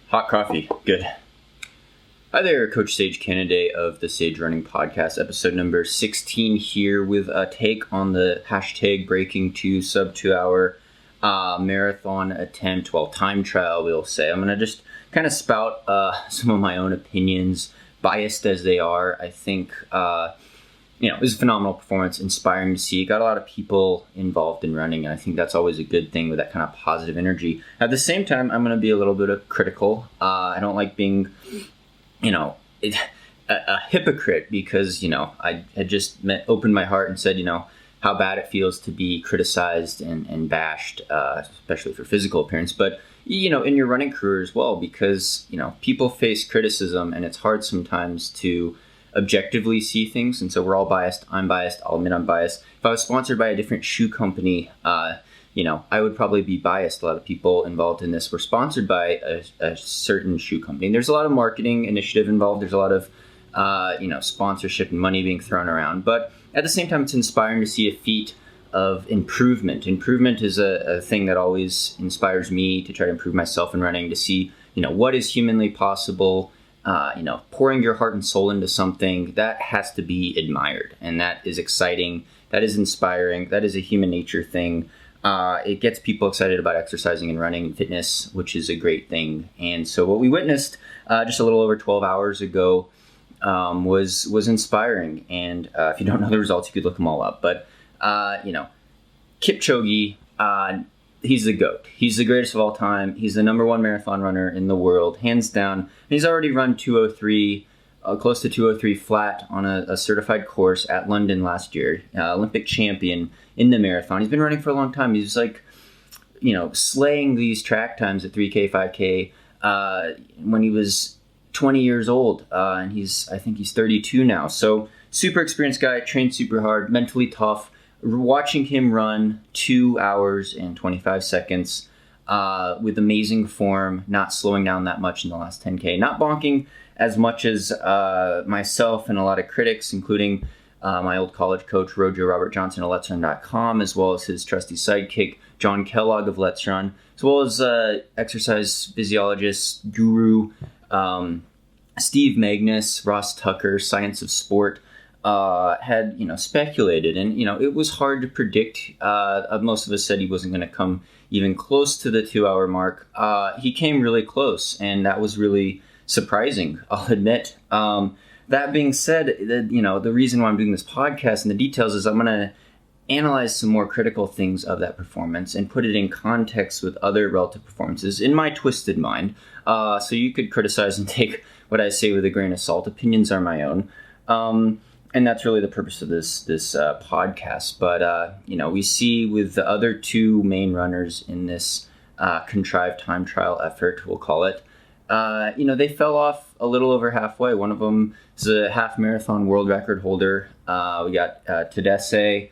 Hot coffee. Good. Hi there, Coach Sage Kennedy of the Sage Running Podcast, episode number 16 here with a take on the hashtag breaking 2 sub 2 hour marathon attempt, time trial, we'll say. I'm going to just kind of spout some of my own opinions, biased as they are. I think, it was a phenomenal performance, inspiring to see. Got a lot of people involved in running, and I think that's always a good thing with that kind of positive energy. At the same time, I'm going to be a little bit of critical. I don't like being, a hypocrite because, I had just opened my heart and said, how bad it feels to be criticized and bashed, especially for physical appearance. But, in your running career as well, because, people face criticism, and it's hard sometimes to objectively see things, and so we're all biased. I'm biased. I'll admit I'm biased. If I was sponsored by a different shoe company, I would probably be biased. A lot of people involved in this were sponsored by a certain shoe company. There's a lot of marketing initiative involved. There's a lot of sponsorship and money being thrown around. But at the same time, it's inspiring to see a feat of improvement. Improvement is a thing that always inspires me to try to improve myself in running, to see what is humanly possible. Pouring your heart and soul into something, that has to be admired, and that is exciting, that is inspiring, that is a human nature thing. It gets people excited about exercising and running and fitness, which is a great thing. And so what we witnessed just a little over 12 hours ago was inspiring. And if you don't know the results, you could look them all up. But, Kipchoge, he's the GOAT. He's the greatest of all time. He's the number one marathon runner in the world, hands down. He's already run 2:03, close to 2:03 flat on a certified course at London last year. Olympic champion in the marathon. He's been running for a long time. He's slaying these track times at 3K, 5K when he was 20 years old. And I think he's 32 now. So super experienced guy, trained super hard, mentally tough. Watching him run 2 hours and 25 seconds with amazing form, not slowing down that much in the last 10K, not bonking as much as myself and a lot of critics, including my old college coach, Rojo Robert Johnson of Let'sRun.com, as well as his trusty sidekick, John Kellogg of Let's Run, as well as exercise physiologist, guru, Steve Magnus, Ross Tucker, Science of Sport, had speculated, and it was hard to predict. Most of us said he wasn't going to come even close to the 2 hour mark. He came really close, and that was really surprising, I'll admit. That being said, the reason why I'm doing this podcast and the details is I'm going to analyze some more critical things of that performance and put it in context with other relative performances in my twisted mind. So you could criticize and take what I say with a grain of salt. Opinions are my own. And that's really the purpose of this podcast. But, we see with the other two main runners in this contrived time trial effort, we'll call it, they fell off a little over halfway. One of them is a half marathon world record holder. We got Tadesse.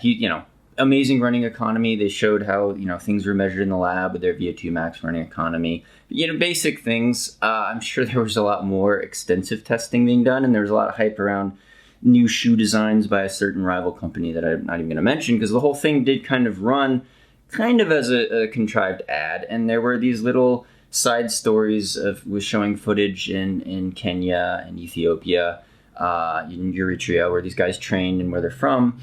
He, amazing running economy. They showed how, things were measured in the lab with their VO2 max running economy. Basic things. I'm sure there was a lot more extensive testing being done, and there was a lot of hype around new shoe designs by a certain rival company that I'm not even going to mention, because the whole thing did kind of run as a contrived ad, and there were these little side stories with showing footage in Kenya and Ethiopia, in Eritrea, where these guys trained and where they're from.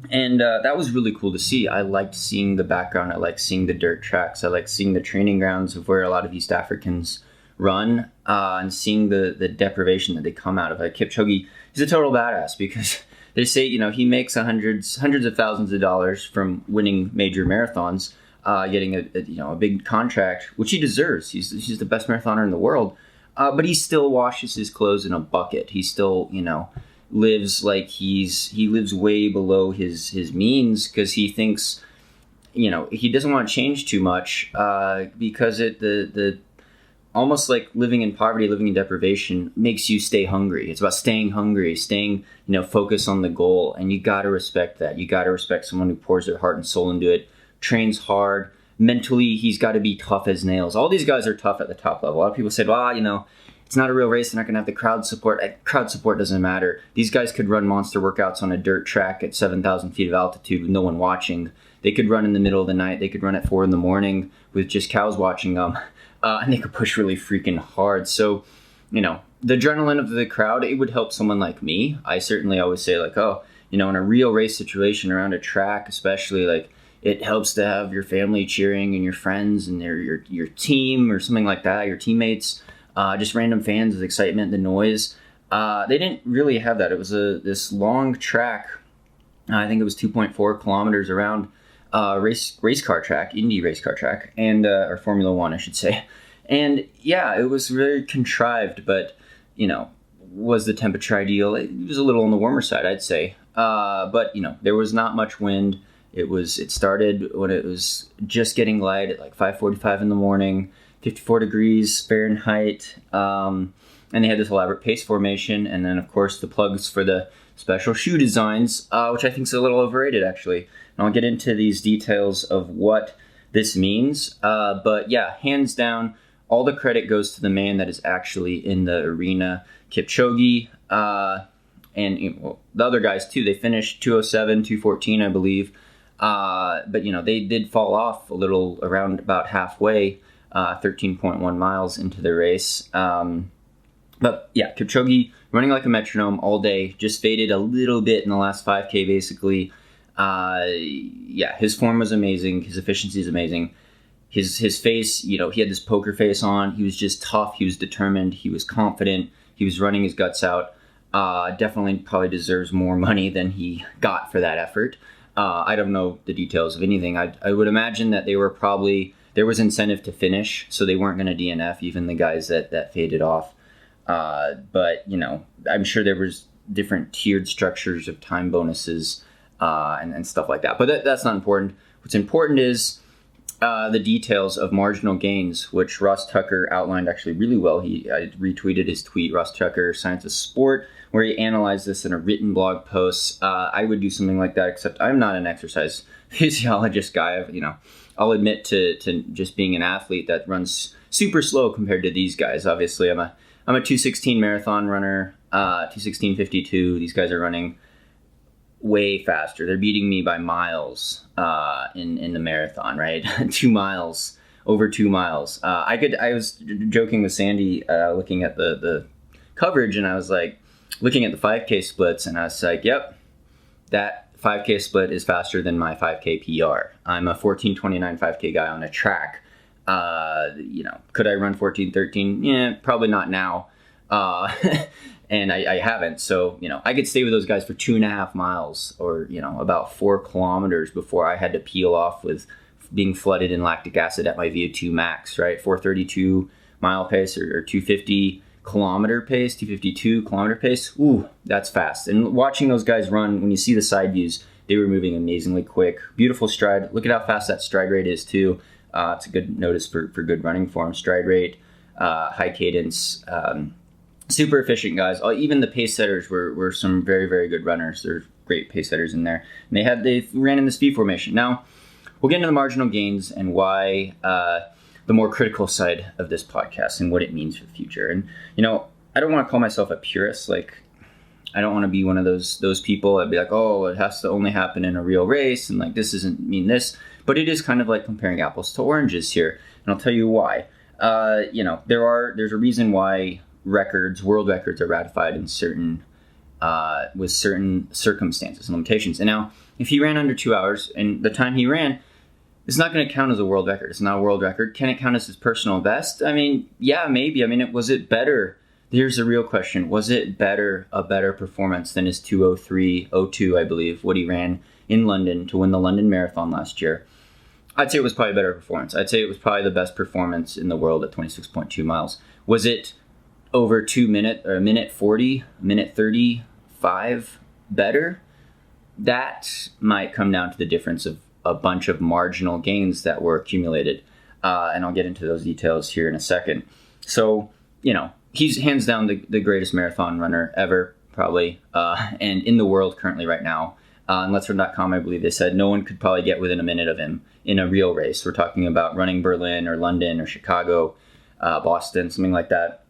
And that was really cool to see. I liked seeing the background. I liked seeing the dirt tracks. I liked seeing the training grounds of where a lot of East Africans run, and seeing the deprivation that they come out of. Like Kipchoge, he's a total badass, because they say, he makes hundreds of thousands of dollars from winning major marathons, getting a big contract, which he deserves. He's the best marathoner in the world. But he still washes his clothes in a bucket. He still, lives like he lives way below his means, because he thinks, he doesn't want to change too much, because the almost like living in poverty, living in deprivation makes you stay hungry. It's about staying hungry, staying, focused on the goal. And you got to respect that. You got to respect someone who pours their heart and soul into it, trains hard. Mentally, he's got to be tough as nails. All these guys are tough at the top level. A lot of people said, well, it's not a real race. They're not going to have the crowd support. Crowd support doesn't matter. These guys could run monster workouts on a dirt track at 7,000 feet of altitude with no one watching. They could run in the middle of the night. They could run at 4 a.m. with just cows watching them. And they could push really freaking hard. So, the adrenaline of the crowd, it would help someone like me. I certainly always say in a real race situation around a track, especially it helps to have your family cheering and your friends and your team or something like that, your teammates, just random fans, the excitement, the noise. They didn't really have that. It was this long track. I think it was 2.4 kilometers around race car track, Indy race car track, and or Formula One, I should say. And yeah, it was very contrived, but was the temperature ideal? It was a little on the warmer side, I'd say. But there was not much wind. It started when it was just getting light at 5:45 in the morning, 54 degrees Fahrenheit, and they had this elaborate pace formation, and then of course the plugs for the special shoe designs, which I think is a little overrated actually. And I'll get into these details of what this means, but yeah, hands down, all the credit goes to the man that is actually in the arena, Kipchoge, and the other guys too. They finished 2:07, 2:14, I believe. But they did fall off a little around about halfway, 13.1 miles into the race. But yeah, Kipchoge running like a metronome all day, just faded a little bit in the last 5K basically. His form was amazing. His efficiency is amazing. His face, he had this poker face on. He was just tough. He was determined. He was confident. He was running his guts out. Definitely probably deserves more money than he got for that effort. I don't know the details of anything. I would imagine that there was incentive to finish, so they weren't going to DNF, even the guys that faded off. But I'm sure there was different tiered structures of time bonuses and stuff like that. But that's not important. What's important is the details of marginal gains, which Ross Tucker outlined actually really well. I retweeted his tweet, Ross Tucker, Science of Sport, where he analyzed this in a written blog post. I would do something like that, except I'm not an exercise physiologist guy. I'll admit to just being an athlete that runs super slow compared to these guys. Obviously, I'm a 2:16 marathon runner, 2:16:52. These guys are running way faster. They're beating me by miles in the marathon, right? 2 miles, over 2 miles. I was joking with Sandy looking at the coverage, and I was looking at the 5K splits, and I was yep, that 5K split is faster than my 5K PR. I'm a 14:29 5K guy on a track. Could I run 14:13? Yeah, probably not now. And I haven't. So, I could stay with those guys for 2.5 miles or, about 4 kilometers before I had to peel off with being flooded in lactic acid at my VO2 max, right? 432 mile pace or 250 kilometer pace, 252 kilometer pace. Ooh, that's fast. And watching those guys run, when you see the side views, they were moving amazingly quick. Beautiful stride. Look at how fast that stride rate is too. It's a good notice for good running form. Stride rate, high cadence, super efficient guys. Even the pace setters were some very, very good runners. There's great pace setters in there. And they ran in the speed formation. Now, we'll get into the marginal gains and why the more critical side of this podcast and what it means for the future. And, I don't want to call myself a purist. I don't want to be one of those people that be oh, it has to only happen in a real race. And this doesn't mean this. But it is kind of like comparing apples to oranges here. And I'll tell you why. There's a reason why world records are ratified in with certain circumstances and limitations. And now, if he ran under 2 hours, and the time he ran, it's not going to count as a world record. It's not a world record. Can it count as his personal best? Yeah, maybe. Was it better? Here's the real question. Was it a better performance than his 2:03:02, I believe, what he ran in London to win the London Marathon last year? I'd say it was probably a better performance. I'd say it was probably the best performance in the world at 26.2 miles. Was it over 2 minutes, or a minute 40, minute 35 better? That might come down to the difference of a bunch of marginal gains that were accumulated. And I'll get into those details here in a second. So, he's hands down the greatest marathon runner ever, probably, and in the world currently right now. On LetsRun.com, I believe they said no one could probably get within a minute of him in a real race. We're talking about running Berlin or London or Chicago, Boston, something like that.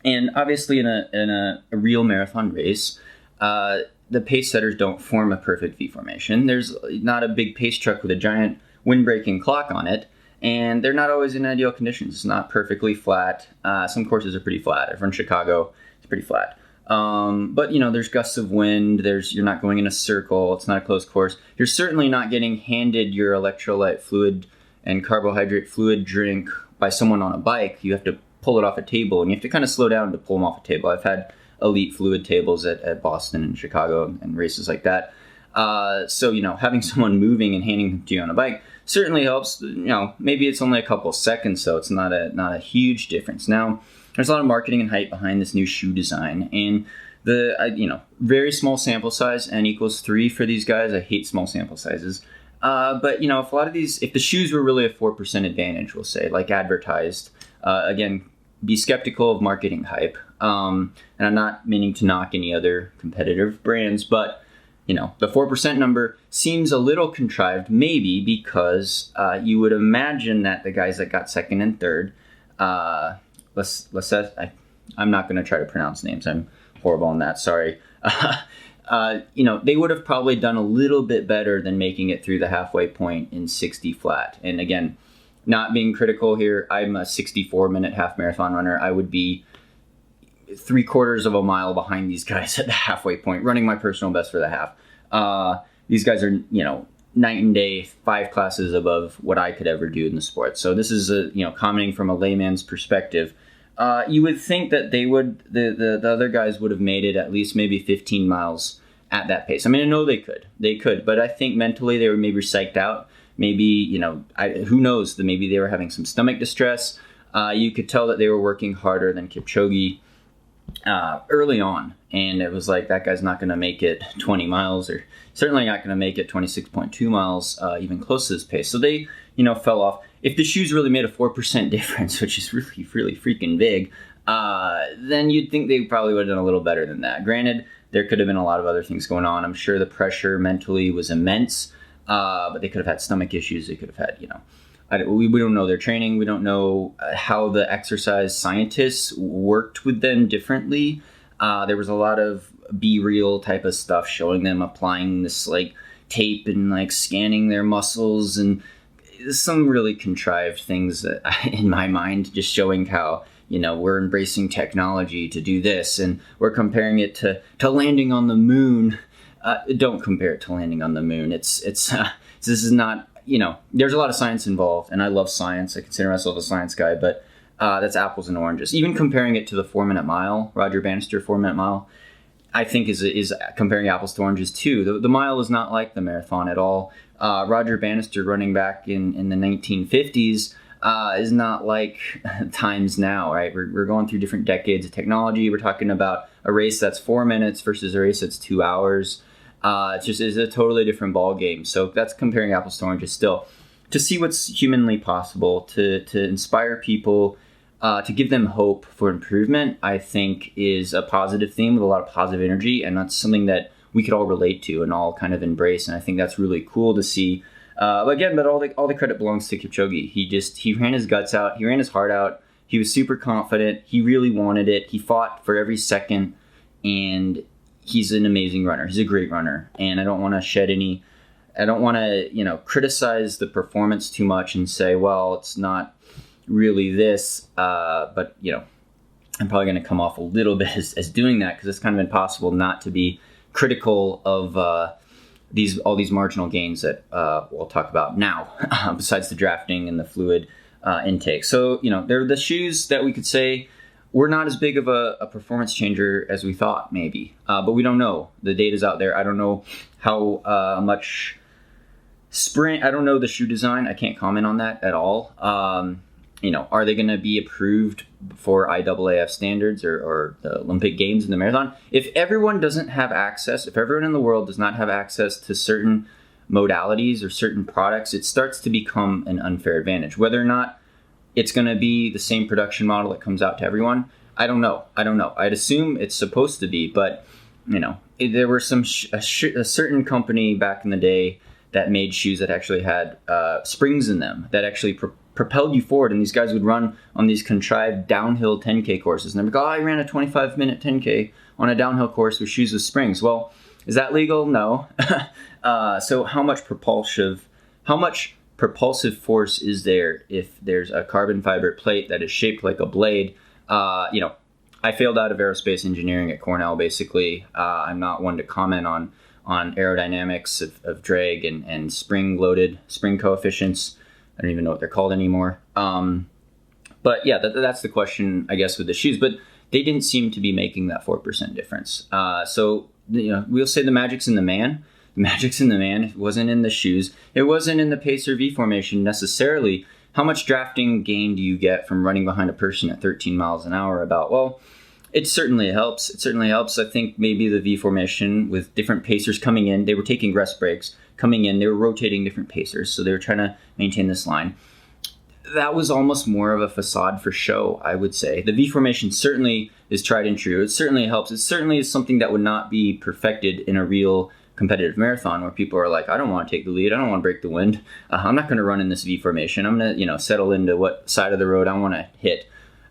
And obviously in a real marathon race, the pace setters don't form a perfect V formation. There's not a big pace truck with a giant wind-breaking clock on it, and they're not always in ideal conditions. It's not perfectly flat. Some courses are pretty flat. If we're in Chicago, it's pretty flat. But there's gusts of wind. You're not going in a circle. It's not a closed course. You're certainly not getting handed your electrolyte fluid and carbohydrate fluid drink by someone on a bike. You have to pull it off a table, and you have to kind of slow down to pull them off a table. I've had elite fluid tables at Boston and Chicago and races like that. So having someone moving and handing them to you on a bike certainly helps. Maybe it's only a couple seconds, so it's not a huge difference. Now, there's a lot of marketing and hype behind this new shoe design, and very small sample size, N equals 3 for these guys. I hate small sample sizes. But if a lot of these, if the shoes were really a 4% advantage, we'll say, like advertised, again, be skeptical of marketing hype. And I'm not meaning to knock any other competitive brands, but the 4% number seems a little contrived, maybe because you would imagine that the guys that got second and third, I'm not going to try to pronounce names. I'm horrible on that. Sorry. They would have probably done a little bit better than making it through the halfway point in 60 flat. And again, not being critical here, I'm a 64-minute half marathon runner. I would be 3/4 of a mile behind these guys at the halfway point, running my personal best for the half. These guys are, night and day, 5 classes above what I could ever do in the sport. So this is commenting from a layman's perspective. You would think that they would, the other guys would have made it at least maybe 15 miles at that pace. I mean, I know they could, but I think mentally they were maybe psyched out. Maybe, who knows, that maybe they were having some stomach distress. You could tell that they were working harder than Kipchoge early on. And it was like, that guy's not going to make it 20 miles, or certainly not going to make it 26.2 miles, even close to this pace. So they, fell off. If the shoes really made a 4% difference, which is really, really freaking big, then you'd think they probably would have done a little better than that. Granted, there could have been a lot of other things going on. I'm sure the pressure mentally was immense, but they could have had stomach issues. They could have had, we don't know their training. We don't know how the exercise scientists worked with them differently. There was a lot of Be Real type of stuff showing them applying this like tape and like scanning their muscles, and some really contrived things that, in my mind, just showing how, we're embracing technology to do this, and we're comparing it to landing on the moon. Don't compare it to landing on the moon. This is not, there's a lot of science involved, and I love science. I consider myself a science guy, but that's apples and oranges. Even comparing it to the 4-minute mile, Roger Bannister 4-minute mile, I think is comparing apples to oranges too. The mile is not like the marathon at all. Roger Bannister running back in the 1950s is not like times now, right? We're going through different decades of technology. We're talking about a race that's 4 minutes versus a race that's 2 hours. It just is a totally different ball game. So that's comparing apples to oranges still. To see what's humanly possible, to inspire people, to give them hope for improvement, I think is a positive theme with a lot of positive energy, and that's something that we could all relate to and all kind of embrace. And I think that's really cool to see. But all the credit belongs to Kipchoge. He ran his guts out. He ran his heart out. He was super confident. He really wanted it. He fought for every second, and he's an amazing runner. He's a great runner, and I don't want to criticize the performance too much and say, well, it's not really this, but I'm probably going to come off a little bit as doing that, because it's kind of impossible not to be critical of all these marginal gains that we'll talk about now, besides the drafting and the fluid intake. So they're the shoes that we could say were not as big of a performance changer as we thought, maybe, but we don't know. The data's out there. I don't know how much sprint. I don't know the shoe design. I can't comment on that at all. Are they going to be approved for IAAF standards or the Olympic Games in the marathon? If everyone doesn't have access, if everyone in the world does not have access to certain modalities or certain products, it starts to become an unfair advantage. Whether or not it's going to be the same production model that comes out to everyone? I don't know. I'd assume it's supposed to be, but there were a certain company back in the day that made shoes that actually had springs in them that actually propelled you forward, and these guys would run on these contrived downhill 10K courses, and they would go, I ran a 25-minute 10K on a downhill course with shoes with springs. Well, is that legal? No. So how much propulsive force is there if there's a carbon fiber plate that is shaped like a blade? I failed out of aerospace engineering at Cornell, basically. I'm not one to comment on aerodynamics of drag and spring coefficients. I don't even know what they're called anymore. But yeah, that's the question, I guess, with the shoes. But they didn't seem to be making that 4% difference. So we'll say the magic's in the man. The magic's in the man. It wasn't in the shoes. It wasn't in the pacer V formation necessarily. How much drafting gain do you get from running behind a person at 13 miles an hour? Well, it certainly helps. I think maybe the V formation with different pacers coming in, they were taking rest breaks coming in, they were rotating different pacers, so they were trying to maintain this line. That was almost more of a facade for show, I would say. The V formation certainly is tried and true. It certainly helps. It certainly is something that would not be perfected in a real competitive marathon where people are like, I don't want to take the lead. I don't want to break the wind. I'm not going to run in this V formation. I'm going to, settle into what side of the road I want to hit.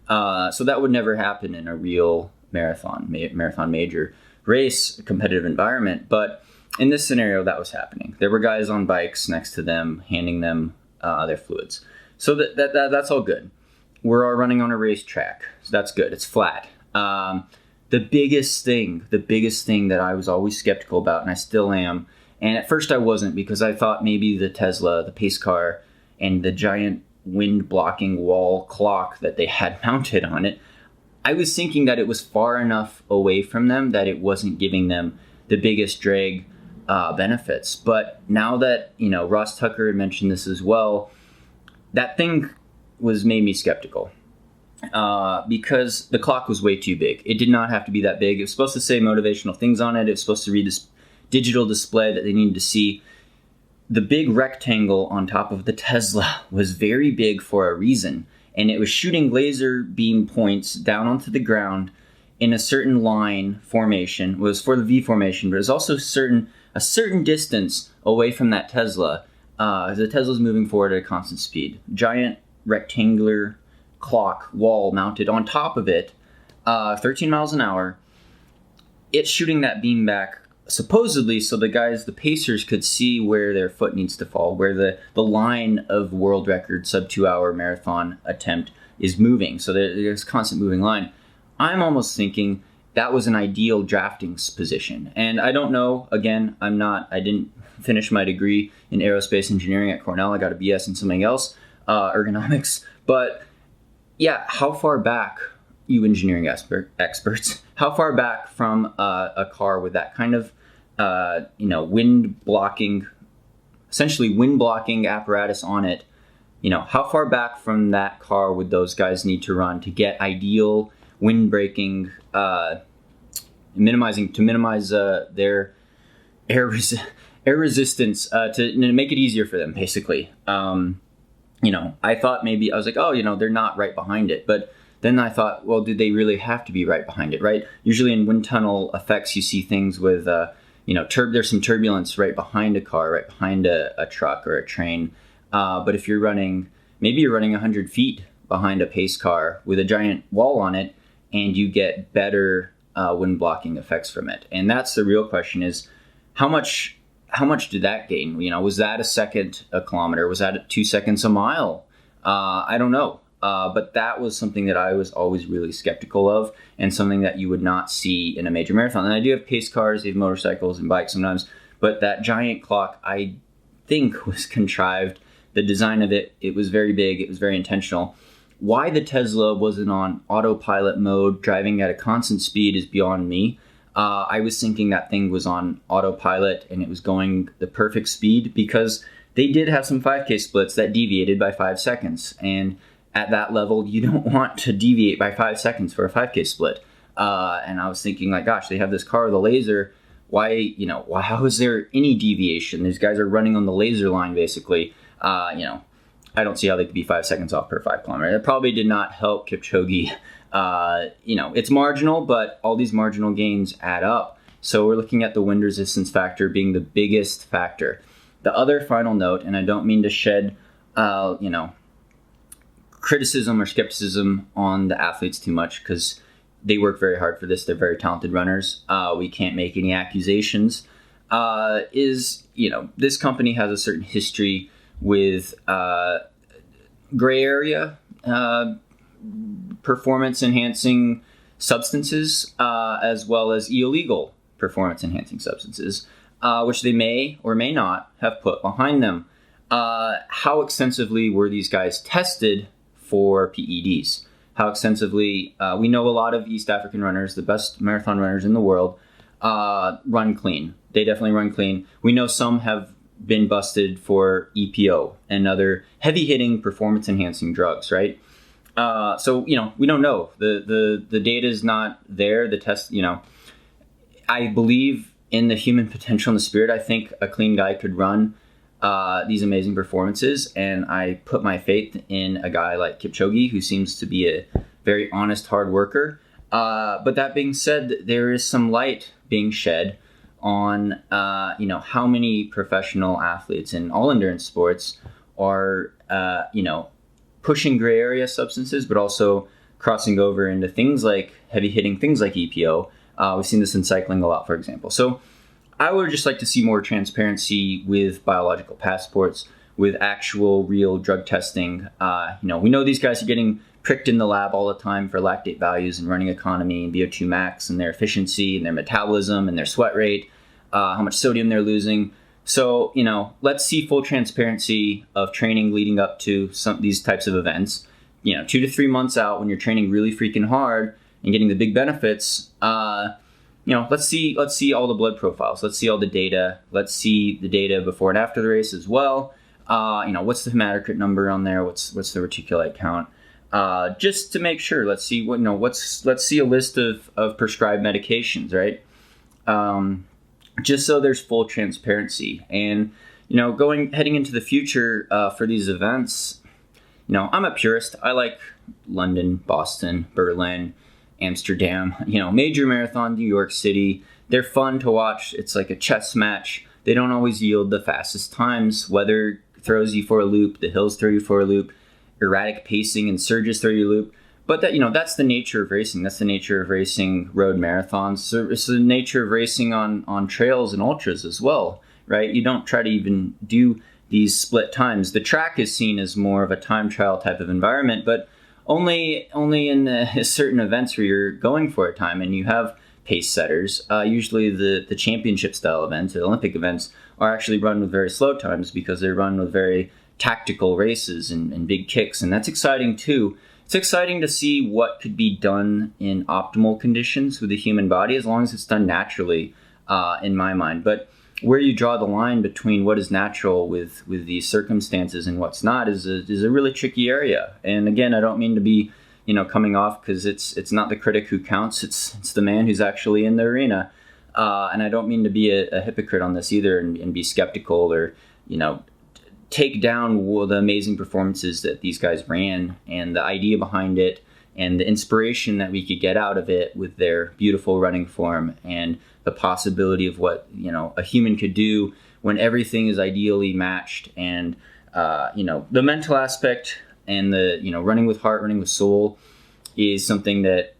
So that would never happen in a real marathon major race, competitive environment. But in this scenario, that was happening. There were guys on bikes next to them, handing them their fluids. So that's all good. We're all running on a racetrack, so that's good. It's flat. The biggest thing that I was always skeptical about, and I still am, and at first I wasn't because I thought maybe the Tesla, the pace car, and the giant wind-blocking wall clock that they had mounted on it, I was thinking that it was far enough away from them that it wasn't giving them the biggest drag benefits. But now that, Ross Tucker had mentioned this as well, that thing made me skeptical. Because the clock was way too big. It did not have to be that big. It was supposed to say motivational things on it. It was supposed to read this digital display that they needed to see. The big rectangle on top of the Tesla was very big for a reason, and it was shooting laser beam points down onto the ground in a certain line formation. It was for the V formation, but it was also a certain distance away from that Tesla. The Tesla's moving forward at a constant speed. Giant rectangular clock wall mounted on top of it, 13 miles an hour. It's shooting that beam back supposedly so the pacers could see where their foot needs to fall, where the line of world record sub 2 hour marathon attempt is moving. So there's constant moving line. I'm almost thinking that was an ideal drafting position. And I don't know, again, I didn't finish my degree in aerospace engineering at Cornell. I got a BS in something else, ergonomics. But yeah, how far back, you engineering experts, how far back from a car with that kind of, essentially wind blocking apparatus on it, how far back from that car would those guys need to run to get ideal wind braking, minimize their air resistance, to make it easier for them, basically. I thought maybe, I was like, they're not right behind it. But then I thought, well, did they really have to be right behind it, right? Usually in wind tunnel effects, you see things with, there's some turbulence right behind a car, right behind a truck or a train. But if maybe you're running 100 feet behind a pace car with a giant wall on it, and you get better wind blocking effects from it. And that's the real question is, how much did that gain? Was that a second a kilometer? Was that 2 seconds a mile? I don't know. But that was something that I was always really skeptical of, and something that you would not see in a major marathon. And I do have pace cars, they have motorcycles and bikes sometimes, but that giant clock, I think, was contrived. The design of it was very big. It was very intentional. Why the Tesla wasn't on autopilot mode, driving at a constant speed, is beyond me. I was thinking that thing was on autopilot and it was going the perfect speed, because they did have some 5K splits that deviated by 5 seconds. And at that level, you don't want to deviate by 5 seconds for a 5K split. And I was thinking, like, gosh, they have this car with a laser. Why, how is there any deviation? These guys are running on the laser line, basically. I don't see how they could be 5 seconds off per 5 kilometer. That probably did not help Kipchoge. It's marginal, but all these marginal gains add up. So we're looking at the wind resistance factor being the biggest factor. The other final note, and I don't mean to shed, criticism or skepticism on the athletes too much, because they work very hard for this. They're very talented runners. We can't make any accusations. This company has a certain history with gray area performance enhancing substances, as well as illegal performance enhancing substances, which they may or may not have put behind them. How extensively were these guys tested for PEDs? How extensively? We know a lot of East African runners, the best marathon runners in the world, run clean. They definitely run clean. We know some have been busted for EPO and other heavy-hitting performance-enhancing drugs, right? So we don't know. The data is not there. The test, I believe in the human potential and the spirit. I think a clean guy could run these amazing performances, and I put my faith in a guy like Kipchoge, who seems to be a very honest, hard worker. But that being said, there is some light being shed on how many professional athletes in all endurance sports are pushing gray area substances, but also crossing over into things like heavy hitting things like EPO. We've seen this in cycling a lot, for example. So I would just like to see more transparency with biological passports, with actual real drug testing. We know these guys are getting pricked in the lab all the time for lactate values and running economy and VO2 max and their efficiency and their metabolism and their sweat rate, how much sodium they're losing. So, let's see full transparency of training leading up to these types of events. 2 to 3 months out, when you're training really freaking hard and getting the big benefits, let's see all the blood profiles. Let's see all the data. Let's see the data before and after the race as well. What's the hematocrit number on there? What's the reticulite count? Just to make sure. Let's see let's see a list of prescribed medications, right? Just so there's full transparency. And heading into the future for these events, I'm a purist. I like London, Boston, Berlin, Amsterdam, major marathon, New York City. They're fun to watch. It's like a chess match. They don't always yield the fastest times. Weather throws you for a loop. The hills throw you for a loop. Erratic pacing and surges throw you a loop. But that's the nature of racing. That's the nature of racing road marathons. So it's the nature of racing on trails and ultras as well, right? You don't try to even do these split times. The track is seen as more of a time trial type of environment, but only in certain events where you're going for a time and you have pace setters. Usually the championship style events, the Olympic events, are actually run with very slow times because they're run with very tactical races and big kicks, and that's exciting too. It's exciting to see what could be done in optimal conditions with the human body, as long as it's done naturally, in my mind. But where you draw the line between what is natural with these circumstances and what's not is a really tricky area. And again, I don't mean to be coming off, because it's not the critic who counts, it's the man who's actually in the arena. And I don't mean to be a hypocrite on this either and be skeptical or take down the amazing performances that these guys ran and the idea behind it and the inspiration that we could get out of it with their beautiful running form and the possibility of what a human could do when everything is ideally matched. And the mental aspect and the running with heart, running with soul is something that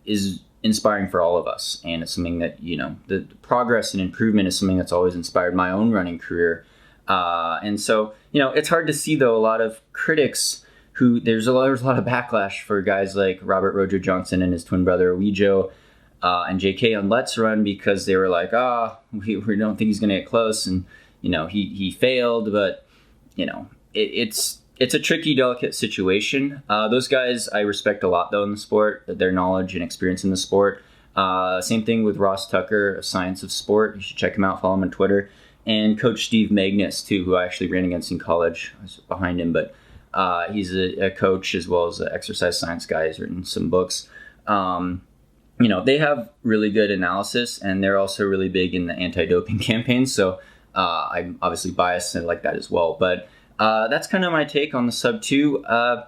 is inspiring for all of us, and it's something that the progress and improvement is something that's always inspired my own running career. And so, it's hard to see, though, a lot of critics who there's a lot of backlash for guys like Robert Roger Johnson and his twin brother Wejo and JK on Let's Run, because they were like, we don't think he's going to get close. And, he failed, but, it's a tricky, delicate situation. Those guys I respect a lot, though, in the sport, their knowledge and experience in the sport. Same thing with Ross Tucker, A Science of Sport. You should check him out, follow him on Twitter. And Coach Steve Magnus, too, who I actually ran against in college. I was behind him, but he's a coach as well as an exercise science guy. He's written some books. They have really good analysis, and they're also really big in the anti-doping campaigns. So I'm obviously biased and like that as well. But That's kind of my take on the sub 2. I'd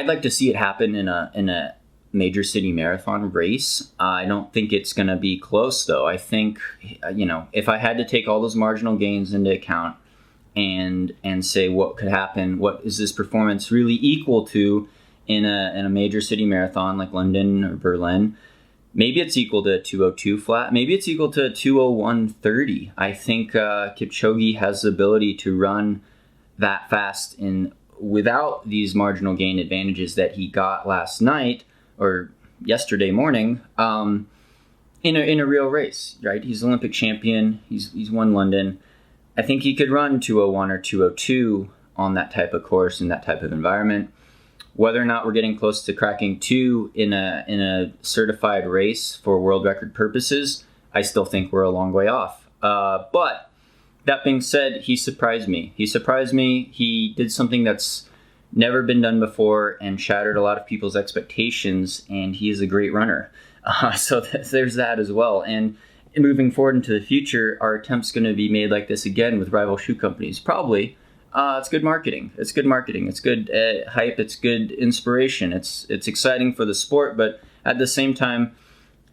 like to see it happen in a major city marathon race. I don't think it's going to be close, though. I think, if I had to take all those marginal gains into account and say what could happen, what is this performance really equal to in a major city marathon like London or Berlin? Maybe it's equal to 2:02 flat. Maybe it's equal to 2:01:30. I think Kipchoge has the ability to run that fast without these marginal gain advantages that he got last night or yesterday morning in a real race, right? He's Olympic champion. He's won London. I think he could run 2:01 or 2:02 on that type of course in that type of environment. Whether or not we're getting close to cracking 2 in a certified race for world record purposes, I still think we're a long way off. But that being said, he surprised me. He did something that's never been done before and shattered a lot of people's expectations, and he is a great runner. So there's that as well. And moving forward into the future, our attempts going to be made like this again with rival shoe companies? Probably. It's good marketing. It's good hype. It's good inspiration. It's exciting for the sport, but at the same time,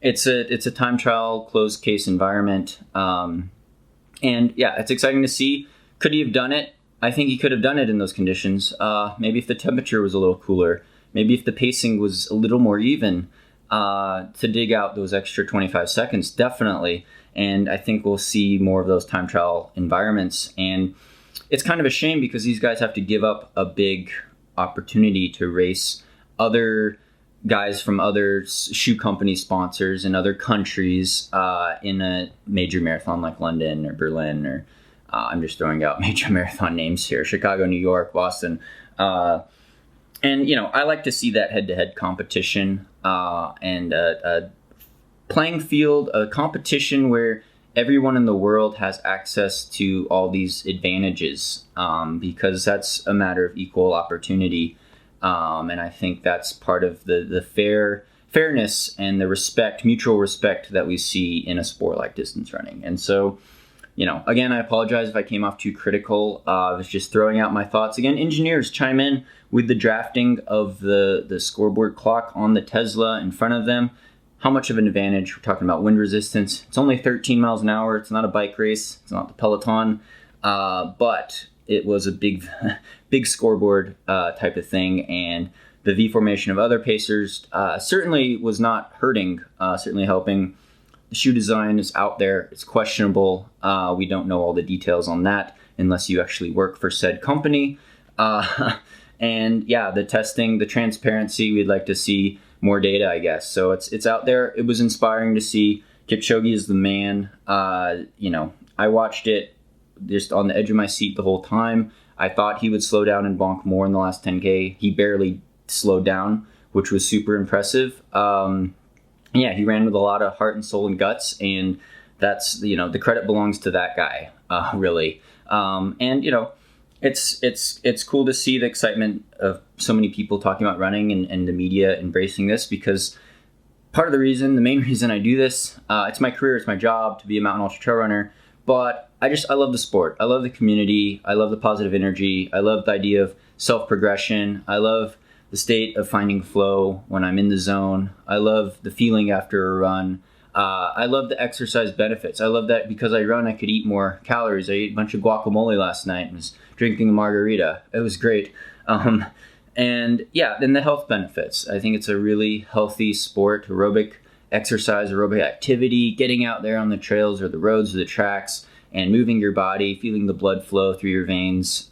it's a time trial, closed case environment. And yeah, it's exciting to see. Could he have done it? I think he could have done it in those conditions. Maybe if the temperature was a little cooler, maybe if the pacing was a little more even, to dig out those extra 25 seconds, definitely. And I think we'll see more of those time trial environments. And it's kind of a shame because these guys have to give up a big opportunity to race other guys from other shoe company sponsors in other countries in a major marathon like London or Berlin, or I'm just throwing out major marathon names here, Chicago, New York, Boston. And, I like to see that head-to-head competition and a playing field, a competition where everyone in the world has access to all these advantages because that's a matter of equal opportunity. And I think that's part of the fairness and the mutual respect that we see in a sport like distance running. And so, again, I apologize if I came off too critical. I was just throwing out my thoughts. Again, engineers chime in with the drafting of the scoreboard clock on the Tesla in front of them. How much of an advantage? We're talking about wind resistance. It's only 13 miles an hour. It's not a bike race. It's not the Peloton. But it was a big scoreboard type of thing. And the V formation of other pacers certainly was not hurting, certainly helping. The shoe design is out there. It's questionable. We don't know all the details on that unless you actually work for said company. And yeah, the testing, the transparency, we'd like to see more data, I guess. So it's out there. It was inspiring to see. Kipchoge is the man. I watched it just on the edge of my seat the whole time. I thought he would slow down and bonk more in the last 10K. He barely slowed down, which was super impressive. Yeah, he ran with a lot of heart and soul and guts, and that's, the credit belongs to that guy, really. And it's cool to see the excitement of so many people talking about running and the media embracing this, because the main reason I do this, it's my career, it's my job to be a mountain ultra trail runner, but I love the sport. I love the community. I love the positive energy. I love the idea of self-progression. I love the state of finding flow when I'm in the zone. I love the feeling after a run. I love the exercise benefits. I love that because I run, I could eat more calories. I ate a bunch of guacamole last night and was drinking a margarita. It was great. And yeah, then the health benefits. I think it's a really healthy sport, aerobic exercise, aerobic activity, getting out there on the trails or the roads or the tracks and moving your body, feeling the blood flow through your veins.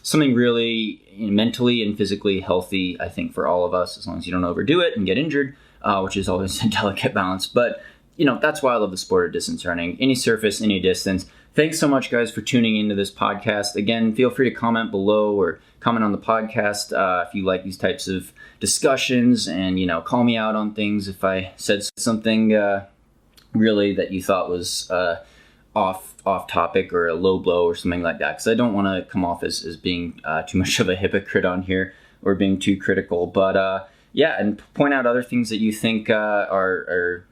Something really mentally and physically healthy, I think, for all of us, as long as you don't overdo it and get injured, which is always a delicate balance. But, that's why I love the sport of distance running. Any surface, any distance. Thanks so much, guys, for tuning into this podcast. Again, feel free to comment below or comment on the podcast if you like these types of discussions, and, call me out on things if I said something really that you thought was off topic or a low blow or something like that, because I don't want to come off as being too much of a hypocrite on here or being too critical. But yeah, and point out other things that you think are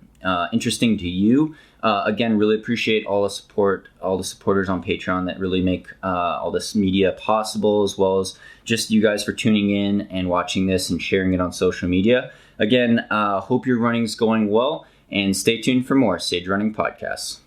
interesting to you. Again, really appreciate all the support, all the supporters on Patreon that really make all this media possible, as well as just you guys for tuning in and watching this and sharing it on social media. Again, hope your running's going well, and stay tuned for more Sage Running podcasts.